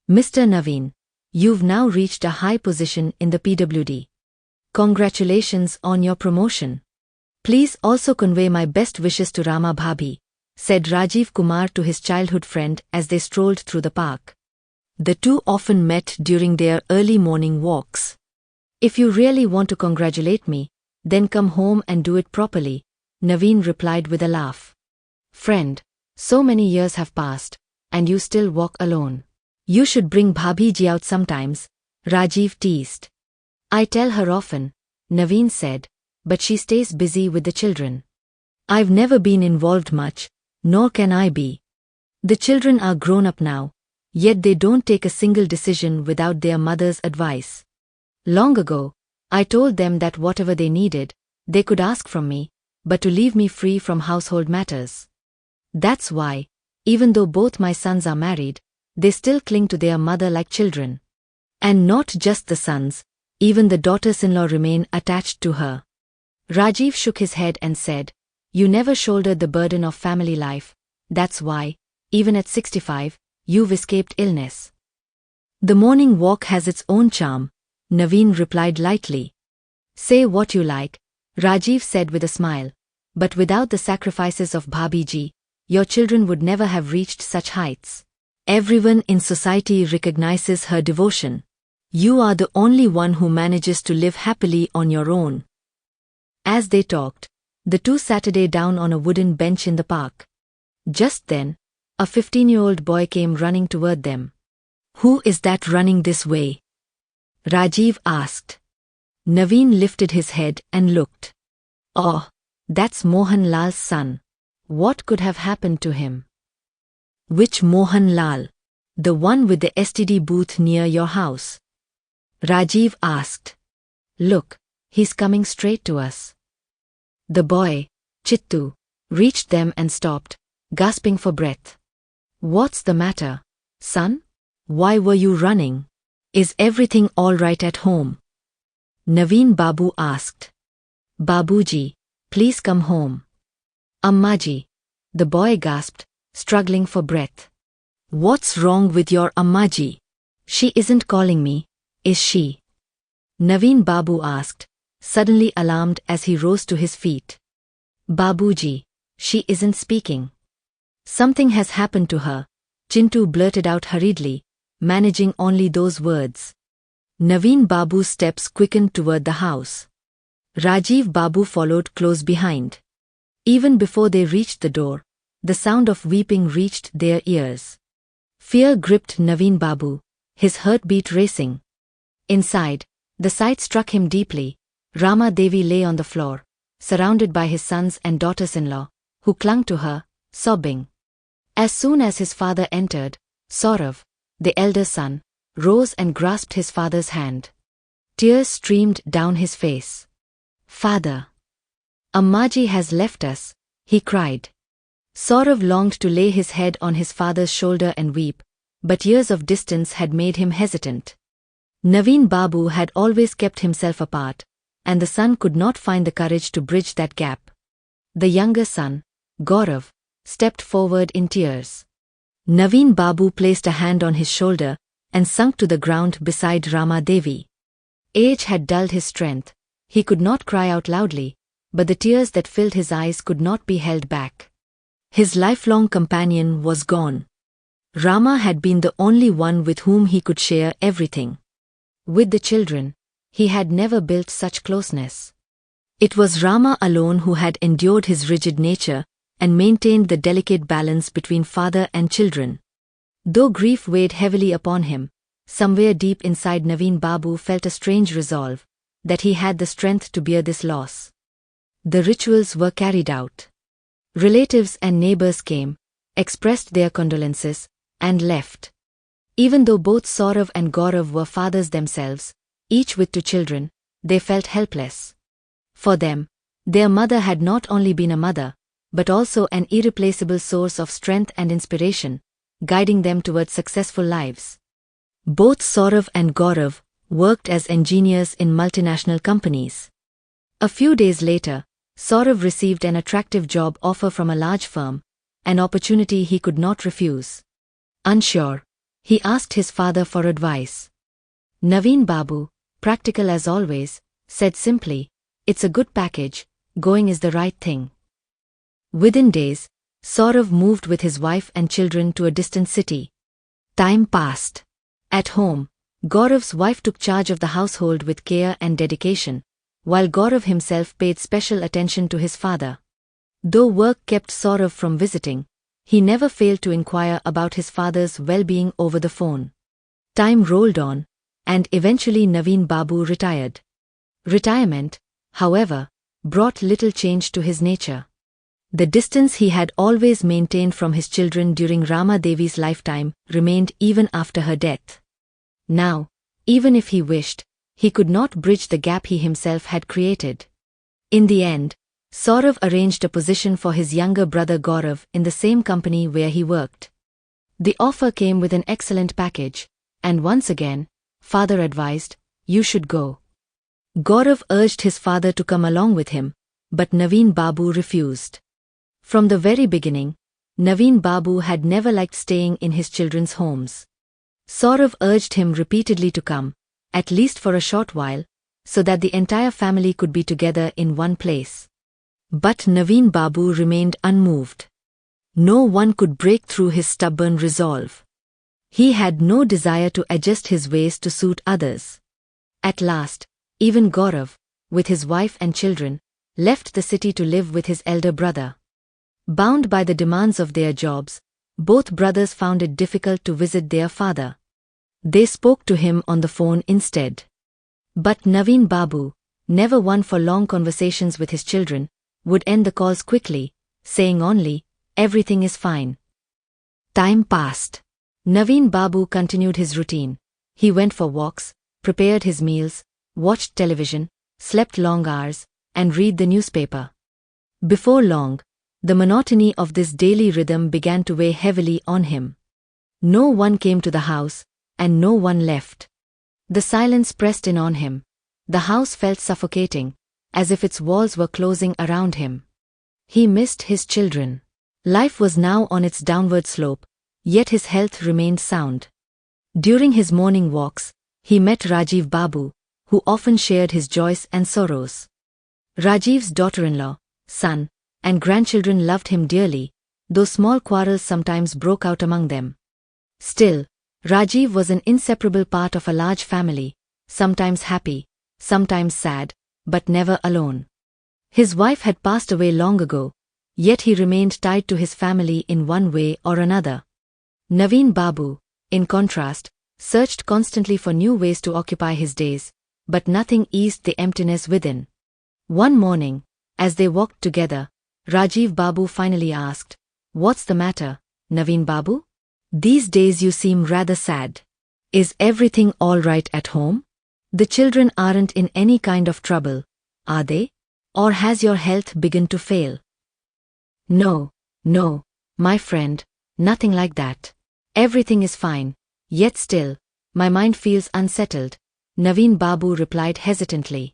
Mr. Naveen, you've now reached a high position in the PWD. Congratulations on your promotion. Please also convey my best wishes to Rama Bhabhi, said Rajiv Kumar to his childhood friend as they strolled through the park. The two often met during their early morning walks. If you really want to congratulate me, then come home and do it properly, Naveen replied with a laugh. Friend, so many years have passed, and you still walk alone. You should bring Bhabhi ji out sometimes, Rajiv teased. I tell her often, Naveen said, but she stays busy with the children. I've never been involved much, nor can I be. The children are grown up now, yet they don't take a single decision without their mother's advice. Long ago, I told them that whatever they needed, they could ask from me, but to leave me free from household matters. That's why, even though both my sons are married, they still cling to their mother like children. And not just the sons, even the daughters-in-law remain attached to her. Rajiv shook his head and said, You never shouldered the burden of family life, that's why, even at 65, you've escaped illness. The morning walk has its own charm, Naveen replied lightly. Say what you like, Rajiv said with a smile, but without the sacrifices of Bhabhi ji, your children would never have reached such heights. Everyone in society recognizes her devotion. You are the only one who manages to live happily on your own. As they talked, the two sat down on a wooden bench in the park. Just then, a 15-year-old boy came running toward them. Who is that running this way? Rajiv asked. Naveen lifted his head and looked. Oh, that's Mohan Lal's son. What could have happened to him? Which Mohan Lal? The one with the STD booth near your house? Rajiv asked. Look, he's coming straight to us. The boy, Chittu, reached them and stopped, gasping for breath. What's the matter, son? Why were you running? Is everything all right at home? Naveen Babu asked. Babuji, please come home. Ammaji, the boy gasped, struggling for breath. What's wrong with your Ammaji? She isn't calling me, is she? Naveen Babu asked, suddenly alarmed as he rose to his feet. Babuji, she isn't speaking. Something has happened to her, Chintu blurted out hurriedly, managing only those words. Naveen Babu's steps quickened toward the house. Rajiv Babu followed close behind. Even before they reached the door, the sound of weeping reached their ears. Fear gripped Naveen Babu, his heartbeat racing. Inside, the sight struck him deeply. Rama Devi lay on the floor, surrounded by his sons and daughters-in-law, who clung to her, sobbing. As soon as his father entered, Saurav, the elder son, rose and grasped his father's hand. Tears streamed down his face. Father! Ammaji has left us, he cried. Saurav longed to lay his head on his father's shoulder and weep, but years of distance had made him hesitant. Naveen Babu had always kept himself apart, and the son could not find the courage to bridge that gap. The younger son, Gaurav, stepped forward in tears. Naveen Babu placed a hand on his shoulder and sunk to the ground beside Rama Devi. Age had dulled his strength. He could not cry out loudly, but the tears that filled his eyes could not be held back. His lifelong companion was gone. Rama had been the only one with whom he could share everything. With the children, he had never built such closeness. It was Rama alone who had endured his rigid nature and maintained the delicate balance between father and children. Though grief weighed heavily upon him, somewhere deep inside Naveen Babu felt a strange resolve that he had the strength to bear this loss. The rituals were carried out. Relatives and neighbors came, expressed their condolences, and left. Even though both Saurav and Gaurav were fathers themselves, each with two children, they felt helpless. For them, their mother had not only been a mother, but also an irreplaceable source of strength and inspiration, guiding them towards successful lives. Both Saurav and Gaurav worked as engineers in multinational companies. A few days later, Saurav received an attractive job offer from a large firm, an opportunity he could not refuse. Unsure, He asked his father for advice. Naveen Babu, practical as always, said simply, "It's a good package, going is the right thing." Within days, Saurav moved with his wife and children to a distant city. Time passed. At home, Gaurav's wife took charge of the household with care and dedication, while Gaurav himself paid special attention to his father. Though work kept Saurav from visiting, he never failed to inquire about his father's well-being over the phone. Time rolled on, and eventually Naveen Babu retired. Retirement, however, brought little change to his nature. The distance he had always maintained from his children during Rama Devi's lifetime remained even after her death. Now, even if he wished, he could not bridge the gap he himself had created. In the end, Saurav arranged a position for his younger brother Gaurav in the same company where he worked. The offer came with an excellent package, and once again, father advised, "You should go." Gaurav urged his father to come along with him, but Naveen Babu refused. From the very beginning, Naveen Babu had never liked staying in his children's homes. Saurav urged him repeatedly to come, at least for a short while, so that the entire family could be together in one place. But Naveen Babu remained unmoved. No one could break through his stubborn resolve. He had no desire to adjust his ways to suit others. At last, even Gaurav, with his wife and children, left the city to live with his elder brother. Bound by the demands of their jobs, both brothers found it difficult to visit their father. They spoke to him on the phone instead. But Naveen Babu, never one for long conversations with his children, would end the calls quickly, saying only, "Everything is fine." Time passed. Naveen Babu continued his routine. He went for walks, prepared his meals, watched television, slept long hours, and read the newspaper. Before long, the monotony of this daily rhythm began to weigh heavily on him. No one came to the house, and no one left. The silence pressed in on him. The house felt suffocating, as if its walls were closing around him. He missed his children. Life was now on its downward slope, yet his health remained sound. During his morning walks, he met Rajiv Babu, who often shared his joys and sorrows. Rajiv's daughter-in-law, son, and grandchildren loved him dearly, though small quarrels sometimes broke out among them. Still, Rajiv was an inseparable part of a large family, sometimes happy, sometimes sad, but never alone. His wife had passed away long ago, yet he remained tied to his family in one way or another. Naveen Babu, in contrast, searched constantly for new ways to occupy his days, but nothing eased the emptiness within. One morning, as they walked together, Rajiv Babu finally asked, "What's the matter, Naveen Babu? These days you seem rather sad. Is everything all right at home? The children aren't in any kind of trouble, are they? Or has your health begun to fail?" No, my friend, nothing like that. Everything is fine, yet still, my mind feels unsettled," Naveen Babu replied hesitantly.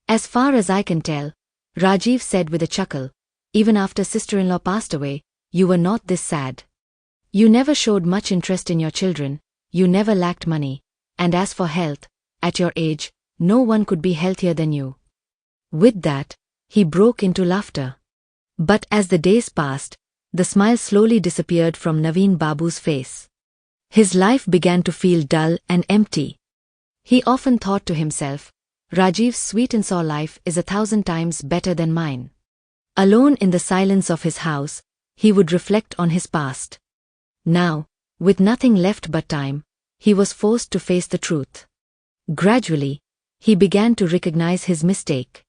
"As far as I can tell," Rajiv said with a chuckle, "even after sister-in-law passed away, you were not this sad. You never showed much interest in your children, you never lacked money, and as for health, at your age, no one could be healthier than you." With that, he broke into laughter. But as the days passed, the smile slowly disappeared from Naveen Babu's face. His life began to feel dull and empty. He often thought to himself, "Rajiv's sweet and sour life is 1,000 times better than mine." Alone in the silence of his house, he would reflect on his past. Now, with nothing left but time, he was forced to face the truth. Gradually, he began to recognize his mistake.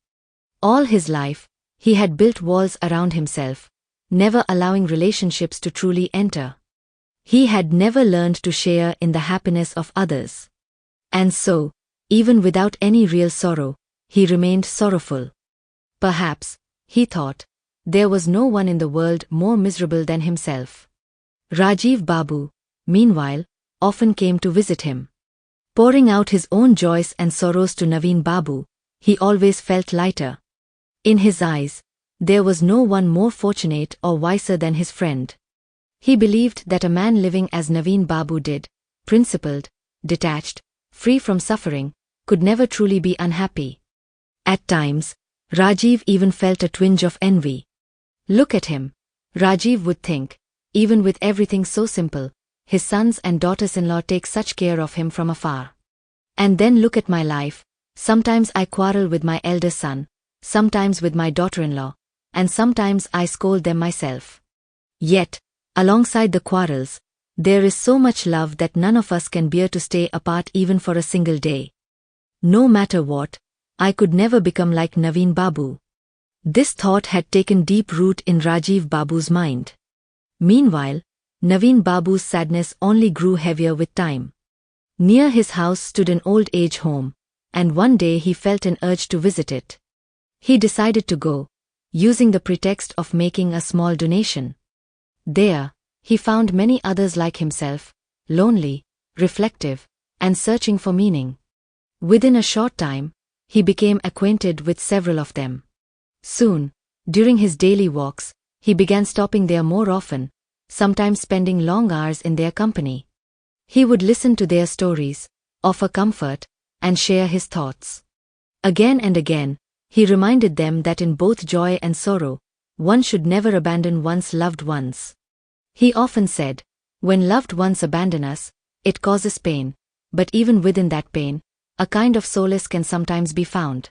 All his life, he had built walls around himself, never allowing relationships to truly enter. He had never learned to share in the happiness of others. And so, even without any real sorrow, he remained sorrowful. Perhaps, he thought, there was no one in the world more miserable than himself. Rajiv Babu, meanwhile, often came to visit him. Pouring out his own joys and sorrows to Naveen Babu, he always felt lighter. In his eyes, there was no one more fortunate or wiser than his friend. He believed that a man living as Naveen Babu did, principled, detached, free from suffering, could never truly be unhappy. At times, Rajiv even felt a twinge of envy. Look at him, Rajiv would think, even with everything so simple, his sons and daughters-in-law take such care of him from afar. And then look at my life, sometimes I quarrel with my elder son, sometimes with my daughter-in-law, and sometimes I scold them myself. Yet, alongside the quarrels, there is so much love that none of us can bear to stay apart even for a single day. No matter what, I could never become like Naveen Babu. This thought had taken deep root in Rajiv Babu's mind. Meanwhile, Naveen Babu's sadness only grew heavier with time. Near his house stood an old age home, and one day he felt an urge to visit it. He decided to go, using the pretext of making a small donation. There, he found many others like himself, lonely, reflective, and searching for meaning. Within a short time, he became acquainted with several of them. Soon, during his daily walks, he began stopping there more often, sometimes spending long hours in their company. He would listen to their stories, offer comfort, and share his thoughts. Again and again, he reminded them that in both joy and sorrow, one should never abandon one's loved ones. He often said, when loved ones abandon us, it causes pain, but even within that pain, a kind of solace can sometimes be found.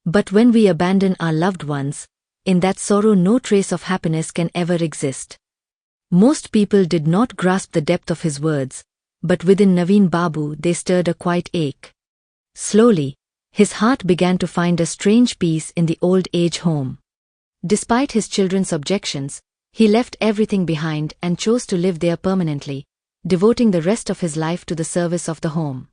But when we abandon our loved ones, in that sorrow no trace of happiness can ever exist. Most people did not grasp the depth of his words, but within Naveen Babu they stirred a quiet ache. Slowly, his heart began to find a strange peace in the old age home. Despite his children's objections, he left everything behind and chose to live there permanently, devoting the rest of his life to the service of the home.